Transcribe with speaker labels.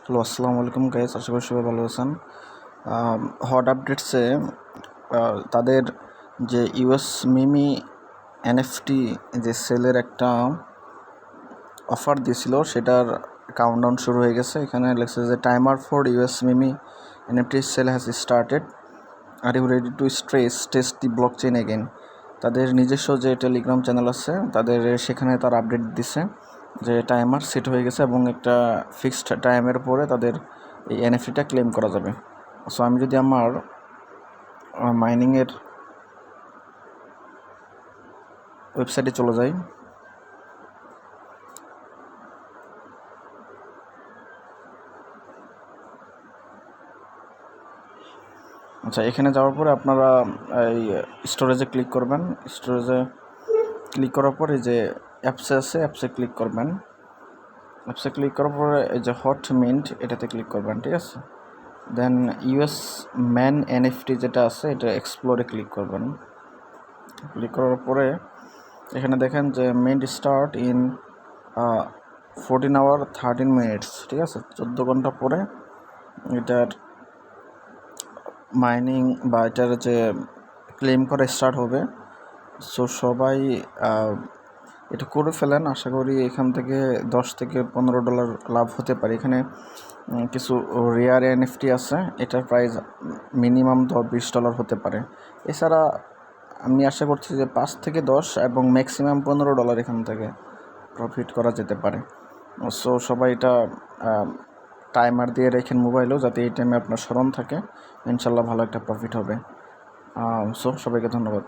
Speaker 1: Hello, আসসালামু আলাইকুম guys, আশা করি সবাই ভালো আছেন। হট আপডেটসে তাদের যে ইউএস মিমি এনএফটি যে সেলের একটা অফার দিয়েছিল, সেটার কাউন্টডাউন শুরু হয়ে গেছে। এখানে লেখছে যে timer for US mimi NFT sale has started, are you ready to test the blockchain again. তাদের নিজস্ব যে টেলিগ্রাম চ্যানেল আছে, তাদের সেখানে তার আপডেট দিছে যে টাইমার সেট হয়ে গেছে এবং একটা ফিক্সড টাইমের পরে তাদের এই এনএফটিটা ক্লেম করা যাবে। সো আমি যদি আমার মাইনিংয়ের ওয়েবসাইটে চলে যাই, আচ্ছা, এখানে যাওয়ার পরে আপনারা এই স্টোরেজে ক্লিক করবেন। স্টোরেজে ক্লিক করার পরে যে অ্যাপসে আছে, অ্যাপসে ক্লিক করবেন। অ্যাপসে ক্লিক করার পরে এই যে হট মিন্ট, এটাতে ক্লিক করবেন, ঠিক আছে। দেন ইউএস ম্যান এনএফটি যেটা আছে, এটা এক্সপ্লোরে ক্লিক করবেন। ক্লিক করার পরে এখানে দেখেন যে mint start in 14 hour 13 minutes, ঠিক আছে। 14 ঘন্টা পরে এটার মাইনিং বা এটার যে ক্লেম করা স্টার্ট হবে। সো সবাই এটা করে ফেলেন। আশা করি এখান থেকে $10 থেকে $15 লাভ হতে পারে। এখানে কিছু রেয়ার এনএফটি আছে, এটার প্রাইস মিনিমাম $20 হতে পারে। এছাড়া আমি আশা করছি যে 5 থেকে 10 এবং ম্যাক্সিমাম $15 এখান থেকে প্রফিট করা যেতে পারে। সো সবাই এটা টাইমার দিয়ে রেখেন মোবাইলেও, যাতে এই টাইমে আপনার স্মরণ থাকে। ইনশাল্লাহ ভালো একটা প্রফিট হবে। সো সবাইকে ধন্যবাদ।